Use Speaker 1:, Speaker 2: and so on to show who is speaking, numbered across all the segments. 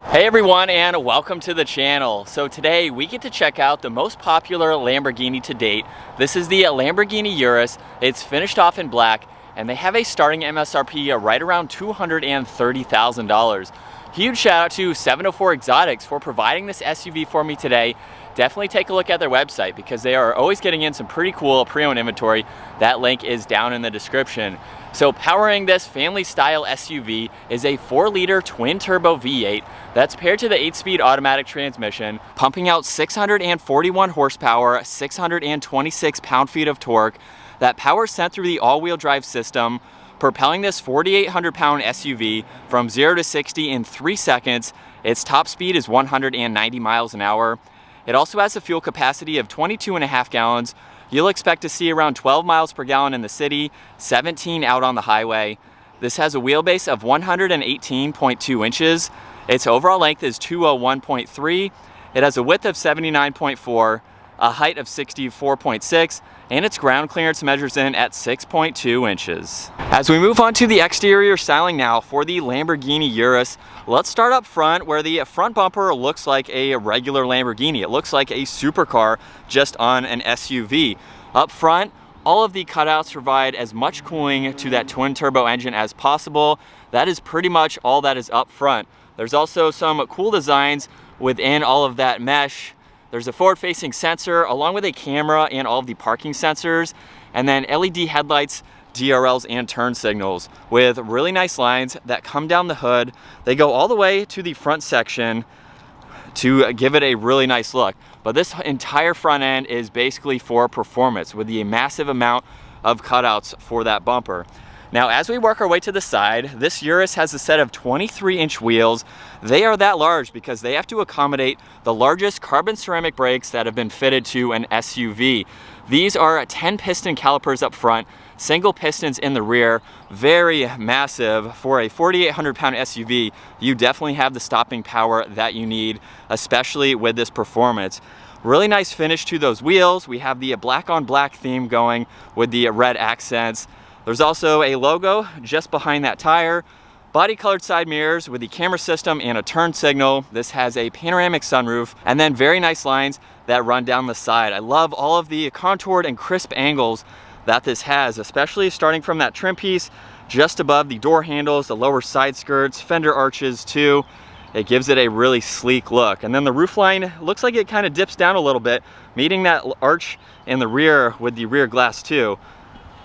Speaker 1: Hey everyone, and welcome to the channel. So today we get to check out the most popular Lamborghini to date. This is the Lamborghini Urus. It's finished off in black and they have a starting MSRP right around $230,000. Huge shout out to 704 Exotics for providing this SUV for me today. Definitely take a look at their website because they are always getting in some pretty cool pre-owned inventory. That link is down in the description. So powering this family style SUV is a 4-liter twin turbo V8 that's paired to the 8-speed automatic transmission, pumping out 641 horsepower, 626 pound-feet of torque. That power is sent through the all-wheel drive system, propelling this 4,800-pound SUV from 0 to 60 in 3 seconds. Its top speed is 190 miles an hour. It also has a fuel capacity of 22.5 gallons. You'll expect to see around 12 miles per gallon in the city, 17 out on the highway. This has a wheelbase of 118.2 inches. Its overall length is 201.3. It has a width of 79.4, a height of 64.6, and its ground clearance measures in at 6.2 inches. As we move on to the exterior styling now for the Lamborghini Urus, let's start up front where the front bumper looks like a regular Lamborghini. It looks like a supercar just on an SUV. Up front, all of the cutouts provide as much cooling to that twin turbo engine as possible. That is pretty much all that is up front. There's also some cool designs within all of that mesh. There's a forward-facing sensor along with a camera and all of the parking sensors, and then LED headlights, DRLs, and turn signals with really nice lines that come down the hood. They go all the way to the front section to give it a really nice look. But this entire front end is basically for performance with the massive amount of cutouts for that bumper. Now, as we work our way to the side, this Urus has a set of 23-inch wheels. They are that large because they have to accommodate the largest carbon ceramic brakes that have been fitted to an SUV. These are 10 piston calipers up front, single pistons in the rear, very massive. For a 4,800-pound SUV, you definitely have the stopping power that you need, especially with this performance. Really nice finish to those wheels. We have the black on black theme going with the red accents. There's also a logo just behind that tire. Body colored side mirrors with the camera system and a turn signal. This has a panoramic sunroof and then very nice lines that run down the side. I love all of the contoured and crisp angles that this has, especially starting from that trim piece just above the door handles, the lower side skirts, fender arches too. It gives it a really sleek look. And then the roofline looks like it kind of dips down a little bit, meeting that arch in the rear with the rear glass too,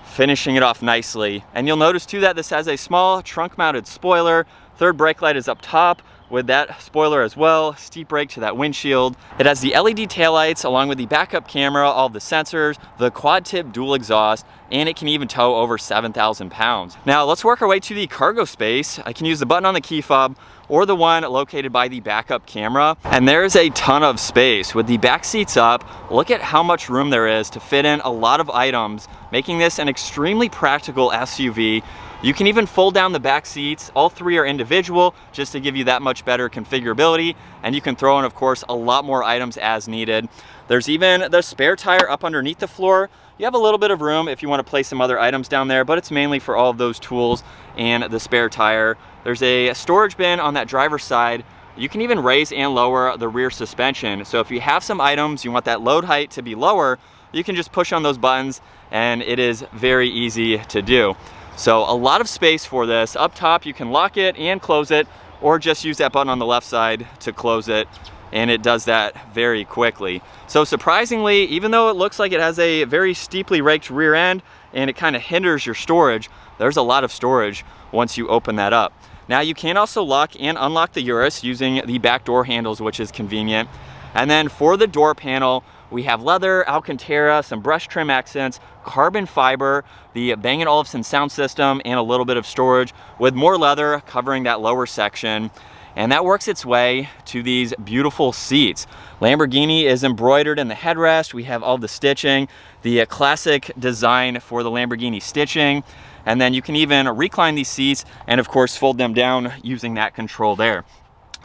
Speaker 1: finishing it off nicely. And you'll notice too that this has a small trunk mounted spoiler. Third brake light is up top with that spoiler as well, steep brake to that windshield. It has the LED taillights along with the backup camera, all of the sensors, the quad tip dual exhaust, and it can even tow over 7,000 pounds. Now let's work our way to the cargo space. I can use the button on the key fob or the one located by the backup camera. And there's a ton of space. With the back seats up, look at how much room there is to fit in a lot of items, making this an extremely practical SUV. You can even fold down the back seats. All three are individual just to give you that much better configurability. And you can throw in, of course, a lot more items as needed. There's even the spare tire up underneath the floor. You have a little bit of room if you want to place some other items down there, but it's mainly for all of those tools and the spare tire. There's a storage bin on that driver's side. You can even raise and lower the rear suspension. So if you have some items, you want that load height to be lower, you can just push on those buttons and it is very easy to do. So a lot of space for this. Up top, you can lock it and close it, or just use that button on the left side to close it, and it does that very quickly. So surprisingly, even though it looks like it has a very steeply raked rear end and it kind of hinders your storage, there's a lot of storage once you open that up. Now you can also lock and unlock the Urus using the back door handles, which is convenient. And then for the door panel, we have leather, Alcantara, some brush trim accents, carbon fiber, the Bang & Olufsen sound system, and a little bit of storage with more leather covering that lower section. And that works its way to these beautiful seats. Lamborghini is embroidered in the headrest. We have all the stitching, the classic design for the Lamborghini stitching. And then you can even recline these seats and of course fold them down using that control there.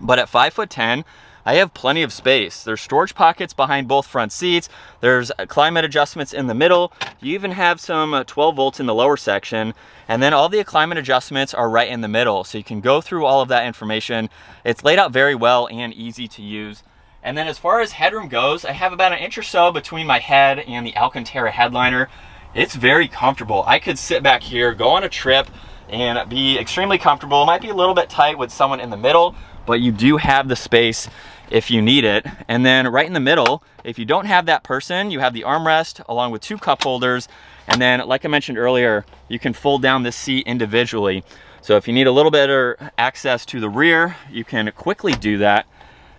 Speaker 1: But at 5'10", I have plenty of space. There's storage pockets behind both front seats. There's climate adjustments in the middle. You even have some 12 volts in the lower section. And then all the climate adjustments are right in the middle. So you can go through all of that information. It's laid out very well and easy to use. And then as far as headroom goes, I have about an inch or so between my head and the Alcantara headliner. It's very comfortable. I could sit back here, go on a trip, and be extremely comfortable. It might be a little bit tight with someone in the middle, but you do have the space if you need it. And then right in the middle, if you don't have that person, you have the armrest along with 2 cup holders. And then, like I mentioned earlier, you can fold down this seat individually. So if you need a little better access to the rear, you can quickly do that.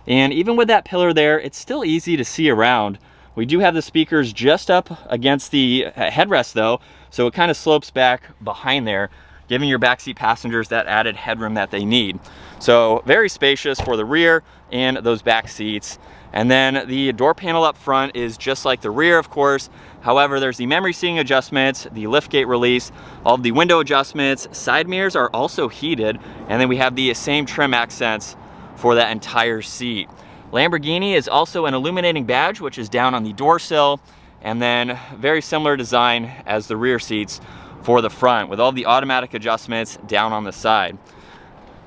Speaker 1: And even with that pillar there, it's still easy to see around. We do have the speakers just up against the headrest though, so it kind of slopes back behind there, giving your backseat passengers that added headroom that they need. So very spacious for the rear and those back seats. And then the door panel up front is just like the rear, of course. However, there's the memory seating adjustments, the liftgate release, all of the window adjustments. Side mirrors are also heated. And then we have the same trim accents for that entire seat. Lamborghini is also an illuminating badge, which is down on the door sill. And then very similar design as the rear seats for the front, with all the automatic adjustments down on the side.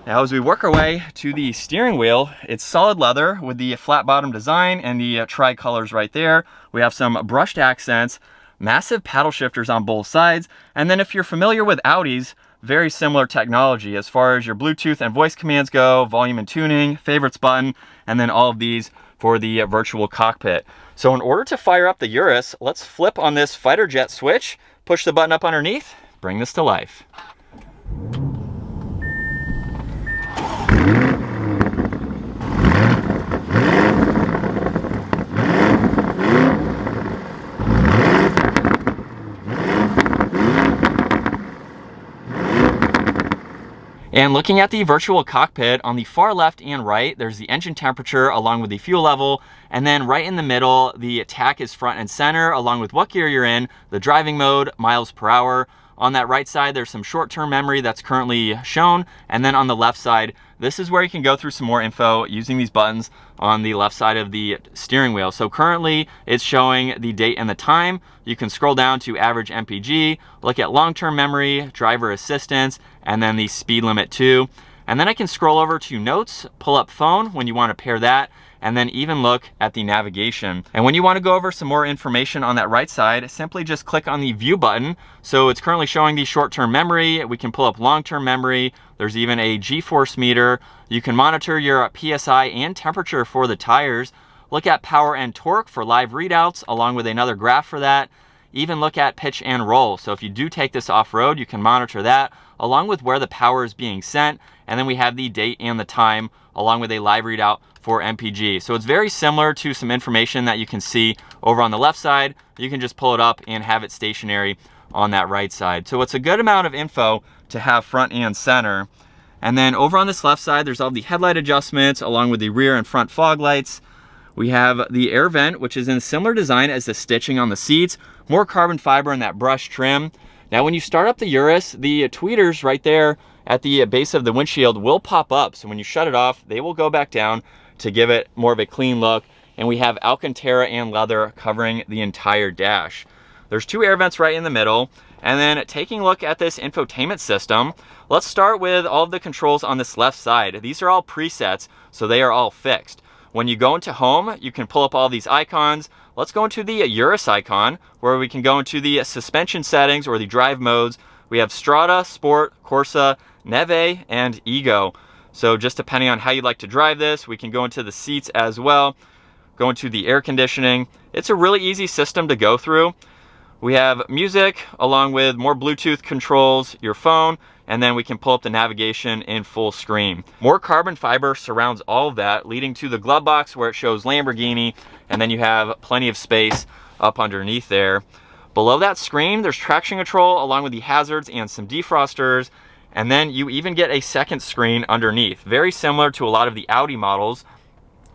Speaker 1: Now as we work our way to the steering wheel, it's solid leather with the flat bottom design and the tri-colors right there. We have some brushed accents, massive paddle shifters on both sides, and then if you're familiar with Audis, very similar technology as far as your Bluetooth and voice commands go, volume and tuning, favorites button, and then all of these for the virtual cockpit. So in order to fire up the Urus, let's flip on this fighter jet switch, push the button up underneath, bring this to life. And looking at the virtual cockpit, on the far left and right, there's the engine temperature along with the fuel level. And then right in the middle, the TAC is front and center along with what gear you're in, the driving mode, miles per hour. On that right side, there's some short-term memory that's currently shown. And then on the left side, this is where you can go through some more info using these buttons on the left side of the steering wheel. So currently it's showing the date and the time. You can scroll down to average MPG, look at long-term memory, driver assistance, and then the speed limit too. And then I can scroll over to notes, pull up phone when you want to pair that, and then even look at the navigation. And when you want to go over some more information on that right side, simply just click on the view button. So it's currently showing the short-term memory. We can pull up long-term memory. There's even a G-force meter. You can monitor your PSI and temperature for the tires. Look at power and torque for live readouts, along with another graph for that. Even look at pitch and roll. So if you do take this off-road, you can monitor that, along with where the power is being sent. And then we have the date and the time, along with a live readout for MPG. So it's very similar to some information that you can see over on the left side. You can just pull it up and have it stationary on that right side. So it's a good amount of info to have front and center. And then over on this left side, there's all the headlight adjustments along with the rear and front fog lights. We have the air vent, which is in a similar design as the stitching on the seats, more carbon fiber in that brush trim. Now when you start up the Urus, the tweeters right there at the base of the windshield will pop up. So when you shut it off, they will go back down to give it more of a clean look. And we have Alcantara and leather covering the entire dash. There's 2 air vents right in the middle. And then taking a look at this infotainment system, let's start with all of the controls on this left side. These are all presets, so they are all fixed. When you go into home, you can pull up all these icons. Let's go into the Urus icon, where we can go into the suspension settings or the drive modes. We have Strada, Sport, Corsa, Neve, and Ego. So just depending on how you'd like to drive this, we can go into the seats as well, go into the air conditioning. It's a really easy system to go through. We have music along with more Bluetooth controls, your phone, and then we can pull up the navigation in full screen. More carbon fiber surrounds all of that, leading to the glove box where it shows Lamborghini, and then you have plenty of space up underneath there. Below that screen, there's traction control along with the hazards and some defrosters, and then you even get a second screen underneath, very similar to a lot of the Audi models.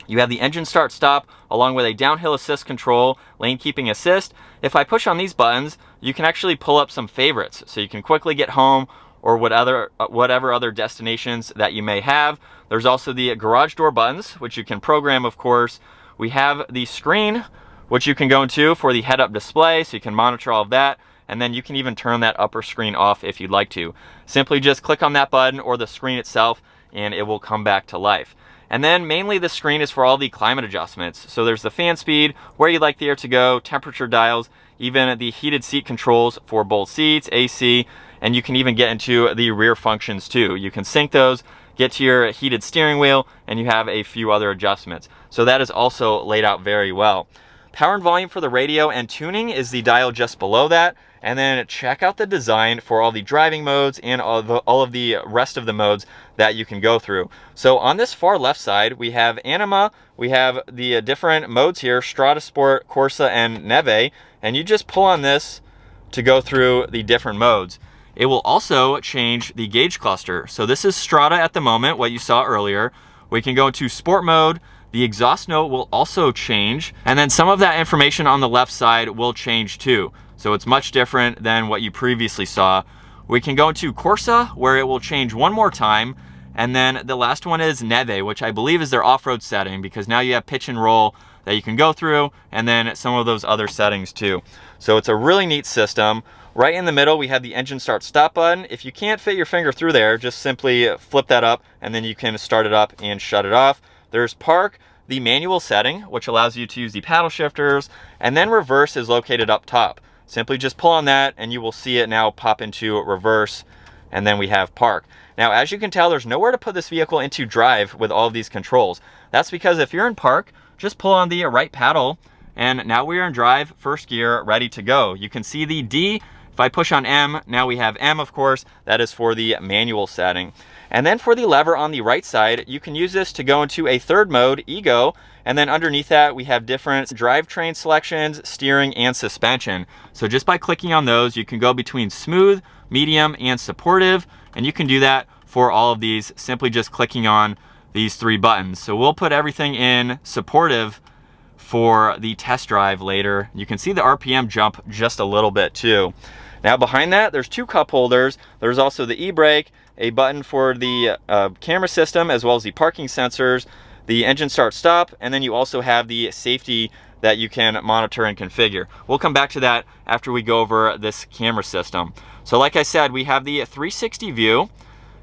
Speaker 1: You have the engine start stop along with a downhill assist control, lane keeping assist. If I push on these buttons, you can actually pull up some favorites. So you can quickly get home or whatever other destinations that you may have. There's also the garage door buttons, which you can program, of course. We have the screen, which you can go into for the head-up display, so you can monitor all of that. And then you can even turn that upper screen off if you'd like to. Simply just click on that button or the screen itself and it will come back to life. And then mainly the screen is for all the climate adjustments. So there's the fan speed, where you'd like the air to go, temperature dials, even the heated seat controls for both seats, AC, and you can even get into the rear functions too. You can sync those, get to your heated steering wheel, and you have a few other adjustments. So that is also laid out very well. Power and volume for the radio and tuning is the dial just below that. And then check out the design for all the driving modes and all of the rest of the modes that you can go through. So on this far left side, we have Anima, we have the different modes here, Strada Sport, Corsa, and Neve, and you just pull on this to go through the different modes. It will also change the gauge cluster. So this is Strada at the moment, what you saw earlier. We can go into Sport mode. The exhaust note will also change, and then some of that information on the left side will change too. So it's much different than what you previously saw. We can go into Corsa, where it will change one more time. And then the last one is Neve, which I believe is their off-road setting, because now you have pitch and roll that you can go through, and then some of those other settings too. So it's a really neat system. Right in the middle, we have the engine start stop button. If you can't fit your finger through there, just simply flip that up, and then you can start it up and shut it off. There's park, the manual setting, which allows you to use the paddle shifters, and then reverse is located up top. Simply just pull on that and you will see it now pop into reverse, and then we have park. Now, as you can tell, there's nowhere to put this vehicle into drive with all of these controls. That's because if you're in park, just pull on the right paddle, and now we are in drive, first gear, ready to go. You can see the D. If I push on M, now we have M, of course. That is for the manual setting. And then for the lever on the right side, you can use this to go into a third mode, Ego, and then underneath that we have different drivetrain selections, steering, and suspension. So just by clicking on those, you can go between smooth, medium, and supportive, and you can do that for all of these simply just clicking on these three buttons. So we'll put everything in supportive for the test drive later. You can see the RPM jump just a little bit too. Now behind that, there's two cup holders. There's also the e-brake, a button for the camera system, as well as the parking sensors, the engine start stop, and then you also have the safety that you can monitor and configure. We'll come back to that after we go over this camera system. So like I said, we have the 360 view.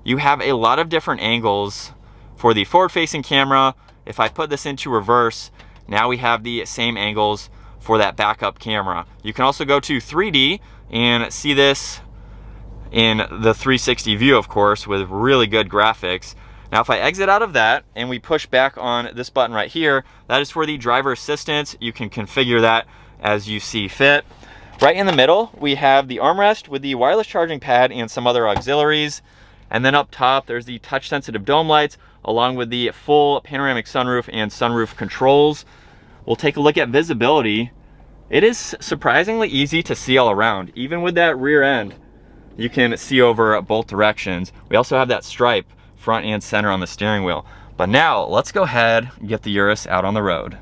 Speaker 1: You have a lot of different angles for the forward-facing camera. If I put this into reverse, now we have the same angles for that backup camera. You can also go to 3D and see this in the 360 view, of course, with really good graphics. Now, if I exit out of that and we push back on this button right here, that is for the driver assistance. You can configure that as you see fit. Right in the middle, we have the armrest with the wireless charging pad and some other auxiliaries. And then up top, there's the touch-sensitive dome lights, along with the full panoramic sunroof and sunroof controls. We'll take a look at visibility. It is surprisingly easy to see all around. Even with that rear end, you can see over both directions. We also have that stripe front and center on the steering wheel. But now let's go ahead and get the Urus out on the road.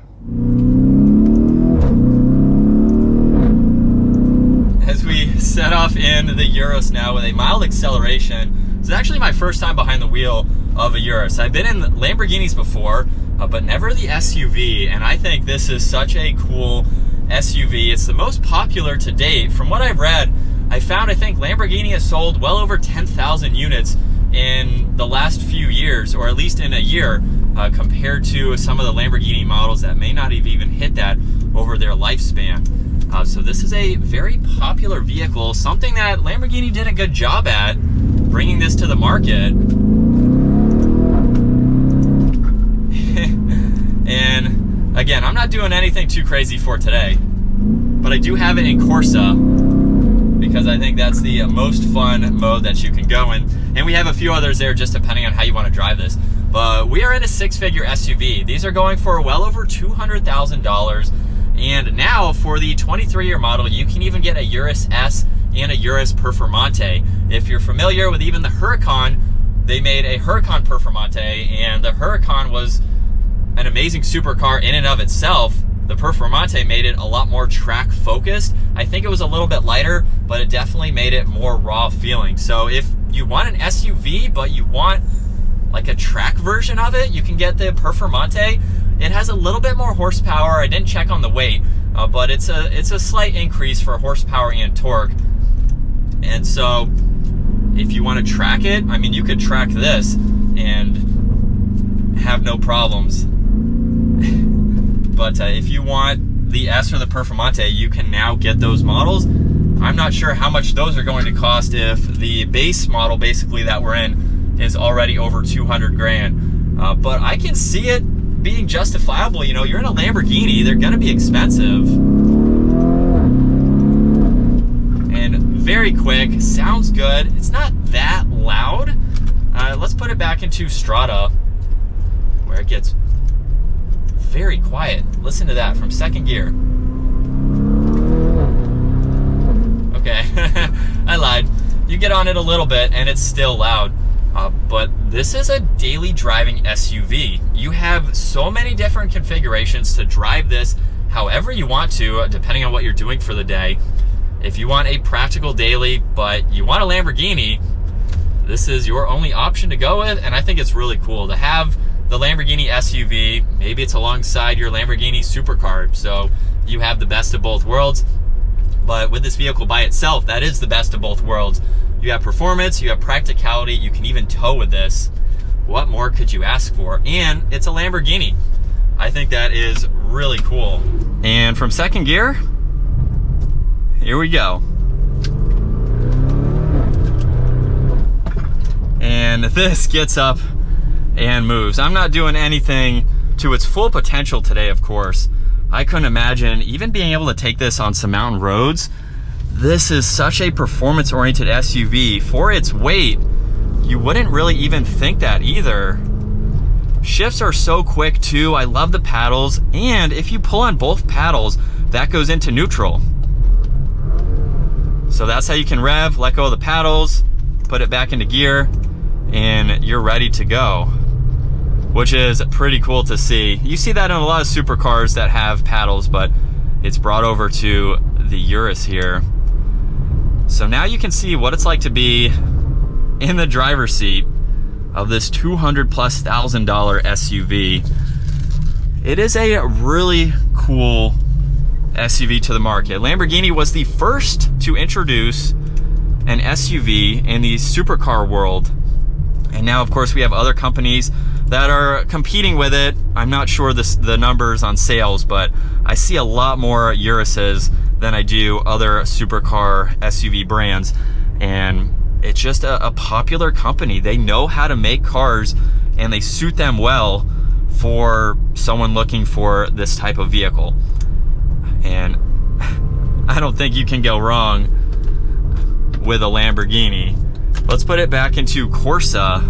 Speaker 1: As we set off in the Urus now with a mild acceleration, this is actually my first time behind the wheel of a Urus. I've been in Lamborghinis before, but never the SUV, and I think this is such a cool SUV. It's the most popular to date. From what I've read, I think Lamborghini has sold well over 10,000 units in the last few years, or at least in a year, compared to some of the Lamborghini models that may not have even hit that over their lifespan. So this is a very popular vehicle, something that Lamborghini did a good job at bringing this to the market. And again, I'm not doing anything too crazy for today, but I do have it in Corsa because I think that's the most fun mode that you can go in. And we have a few others there just depending on how you want to drive this. But we are in a six-figure SUV. These are going for well over $200,000. And now for the 23-year model, you can even get a Urus S and a Urus Performante. If you're familiar with even the Huracan, they made a Huracan Performante, and the Huracan was an amazing supercar in and of itself. The Performante made it a lot more track focused. I think it was a little bit lighter, but it definitely made it more raw feeling. So if you want an SUV, but you want like a track version of it, you can get the Performante. It has a little bit more horsepower. I didn't check on the weight, but it's a slight increase for horsepower and torque. And so if you want to track it, I mean, you could track this and have no problems. But if you want the S or the Performante, you can now get those models. I'm not sure how much those are going to cost if the base model basically that we're in is already over 200 grand. But I can see it being justifiable. You know, you're in a Lamborghini, they're gonna be expensive. And very quick, sounds good. It's not that loud. Let's put it back into Strata, where it gets very quiet. Listen to that from second gear. Okay, I lied. You get on it a little bit and it's still loud. But this is a daily driving SUV. You have so many different configurations to drive this however you want to, depending on what you're doing for the day. If you want a practical daily, but you want a Lamborghini, this is your only option to go with, and I think it's really cool to have the Lamborghini SUV. Maybe it's alongside your Lamborghini supercar, so you have the best of both worlds. But with this vehicle by itself, that is the best of both worlds. You have performance, you have practicality, you can even tow with this. What more could you ask for? And it's a Lamborghini. I think that is really cool. And from second gear, here we go. And this gets up and moves. I'm not doing anything to its full potential today, of course. I couldn't imagine even being able to take this on some mountain roads. This is such a performance-oriented SUV. For its weight, you wouldn't really even think that either. Shifts are so quick too. I love the paddles, and if you pull on both paddles, that goes into neutral. So that's how you can rev, let go of the paddles, put it back into gear, and you're ready to go, which is pretty cool to see. You see that in a lot of supercars that have paddles, but it's brought over to the Urus here. So now you can see what it's like to be in the driver's seat of this $200,000+ SUV. It is a really cool SUV to the market. Lamborghini was the first to introduce an SUV in the supercar world. And now, of course, we have other companies that are competing with it. I'm not sure the numbers on sales, but I see a lot more Uruses than I do other supercar SUV brands. And it's just a popular company. They know how to make cars and they suit them well for someone looking for this type of vehicle. And I don't think you can go wrong with a Lamborghini. Let's put it back into Corsa.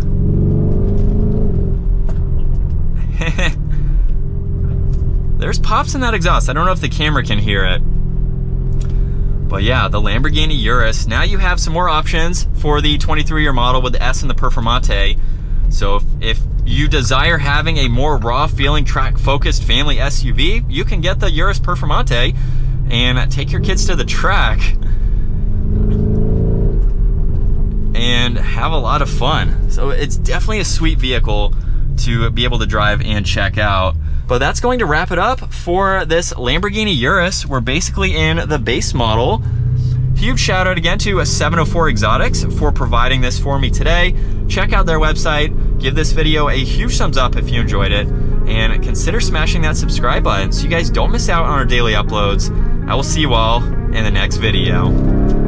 Speaker 1: There's pops in that exhaust. I don't know if the camera can hear it. But yeah, the Lamborghini Urus. Now you have some more options for the 23-year model with the S and the Performante. So if you desire having a more raw feeling, track focused family SUV, you can get the Urus Performante and take your kids to the track and have a lot of fun. So it's definitely a sweet vehicle to be able to drive and check out. But that's going to wrap it up for this Lamborghini Urus. We're basically in the base model. Huge shout out again to 704 Exotics for providing this for me today. Check out their website. Give this video a huge thumbs up if you enjoyed it. And consider smashing that subscribe button so you guys don't miss out on our daily uploads. I will see you all in the next video.